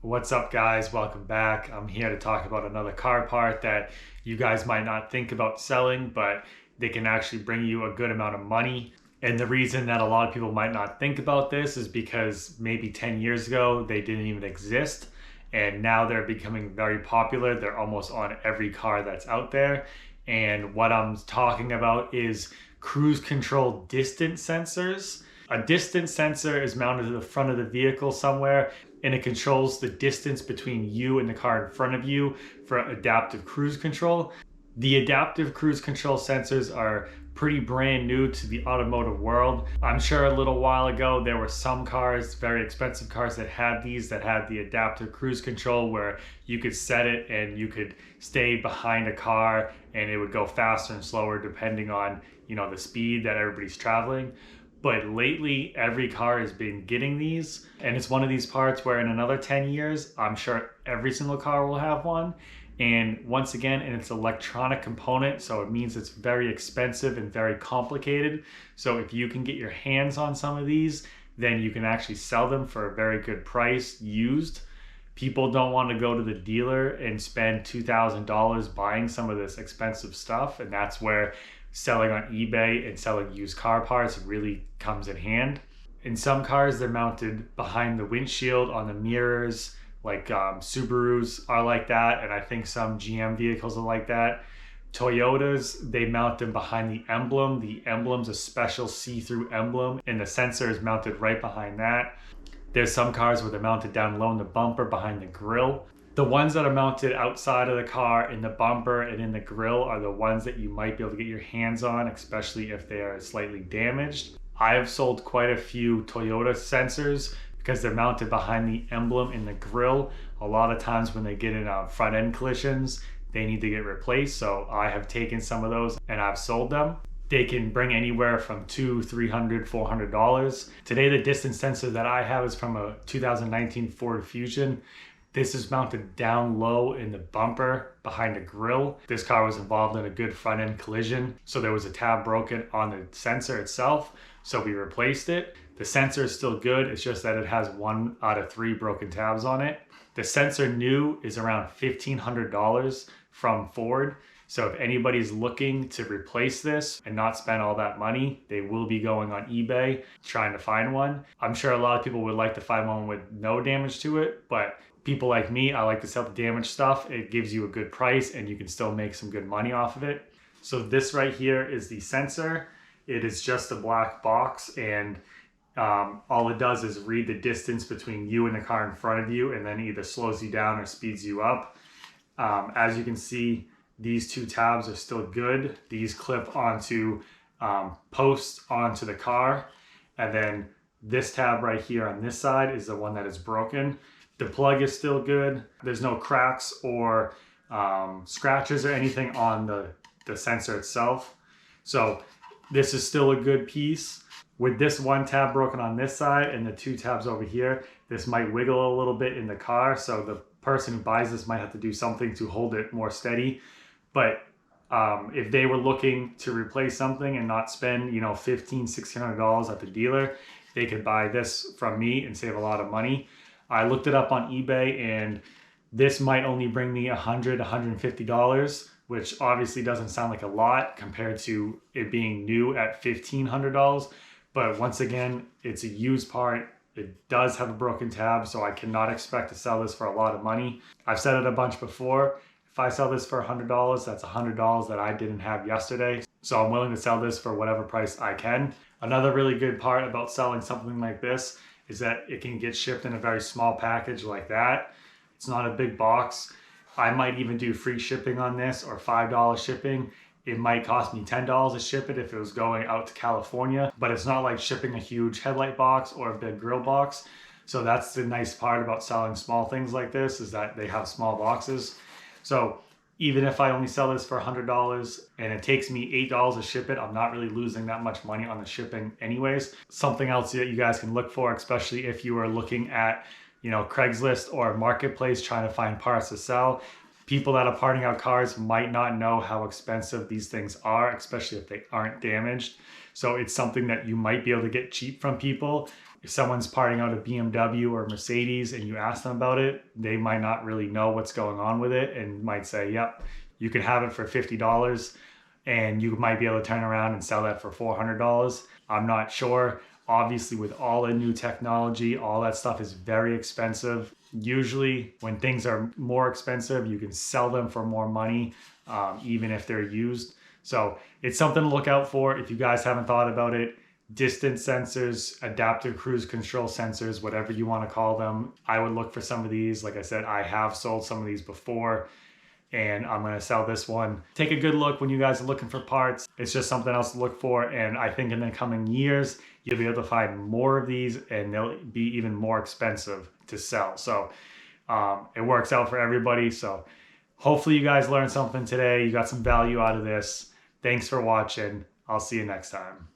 What's up, guys? Welcome back. I'm here to talk about another car part that you guys might not think about selling, but they can actually bring you a good amount of money. And the reason that a lot of people might not think about this is because maybe 10 years ago they didn't even exist. And now they're becoming very popular. They're almost on every car that's out there. And what I'm talking about is cruise control distance sensors. A distance sensor is mounted to the front of the vehicle somewhere, and it controls the distance between you and the car in front of you for adaptive cruise control. The adaptive cruise control sensors are pretty brand new to the automotive world. I'm sure a little while ago there were some cars, very expensive cars, that had these, that had the adaptive cruise control where you could set it and you could stay behind a car and it would go faster and slower depending on, the speed that everybody's traveling. But lately, every car has been getting these, and it's one of these parts where in another 10 years, I'm sure every single car will have one. And once again, and it's an electronic component, so it means it's very expensive and very complicated. So if you can get your hands on some of these, then you can actually sell them for a very good price used. People don't want to go to the dealer and spend $2,000 buying some of this expensive stuff, and that's where selling on eBay and selling used car parts really comes in hand. In some cars, they're mounted behind the windshield on the mirrors, like Subarus are like that, and I think some GM vehicles are like that. Toyotas, they mount them behind the emblem. The emblem's a special see-through emblem, and the sensor is mounted right behind that. There's some cars where they're mounted down low in the bumper behind the grille. The ones that are mounted outside of the car in the bumper and in the grille are the ones that you might be able to get your hands on, especially if they are slightly damaged. I have sold quite a few Toyota sensors because they're mounted behind the emblem in the grille. A lot of times when they get in front end collisions, they need to get replaced. So I have taken some of those and I've sold them. They can bring anywhere from $200, $300, $400. Today, the distance sensor that I have is from a 2019 Ford Fusion. This is mounted down low in the bumper behind the grille. This car was involved in a good front end collision, so there was a tab broken on the sensor itself, so we replaced it. The sensor is still good, it's just that it has 1 out of 3 broken tabs on it. The sensor new is around $1,500 from Ford. So if anybody's looking to replace this and not spend all that money, they will be going on eBay trying to find one. I'm sure a lot of people would like to find one with no damage to it, but people like me, I like to sell the damaged stuff. It gives you a good price and you can still make some good money off of it. So this right here is the sensor. It is just a black box, and all it does is read the distance between you and the car in front of you, and then either slows you down or speeds you up. As you can see, these 2 tabs are still good. These clip onto posts onto the car. And then this tab right here on this side is the one that is broken. The plug is still good. There's no cracks or scratches or anything on the sensor itself. So this is still a good piece. With this 1 tab broken on this side and the 2 tabs over here, this might wiggle a little bit in the car. So the person who buys this might have to do something to hold it more steady. But if they were looking to replace something and not spend, $1,500, $1,600 at the dealer, they could buy this from me and save a lot of money. I looked it up on eBay, and this might only bring me $100, $150, which obviously doesn't sound like a lot compared to it being new at $1,500. But once again, it's a used part. It does have a broken tab, so I cannot expect to sell this for a lot of money. I've said it a bunch before. If I sell this for $100, that's $100 that I didn't have yesterday. So I'm willing to sell this for whatever price I can. Another really good part about selling something like this is that it can get shipped in a very small package like that. It's not a big box. I might even do free shipping on this, or $5 shipping. It might cost me $10 to ship it if it was going out to California, but it's not like shipping a huge headlight box or a big grill box. So that's the nice part about selling small things like this, is that they have small boxes. So even if I only sell this for $100 and it takes me $8 to ship it, I'm not really losing that much money on the shipping anyways. Something else that you guys can look for, especially if you are looking at, Craigslist or Marketplace trying to find parts to sell. People that are parting out cars might not know how expensive these things are, especially if they aren't damaged. So it's something that you might be able to get cheap from people. If someone's parting out a BMW or Mercedes and you ask them about it, they might not really know what's going on with it and might say, yep, you can have it for $50 and you might be able to turn around and sell that for $400. I'm not sure. Obviously, with all the new technology, all that stuff is very expensive. Usually, when things are more expensive, you can sell them for more money, even if they're used. So it's something to look out for. If you guys haven't thought about it, distance sensors, adaptive cruise control sensors, whatever you want to call them, I would look for some of these. Like I said, I have sold some of these before, and I'm going to sell this one. Take a good look when you guys are looking for parts. It's just something else to look for. And I think in the coming years, you'll be able to find more of these and they'll be even more expensive to sell. So it works out for everybody. So hopefully you guys learned something today. You got some value out of this. Thanks for watching. I'll see you next time.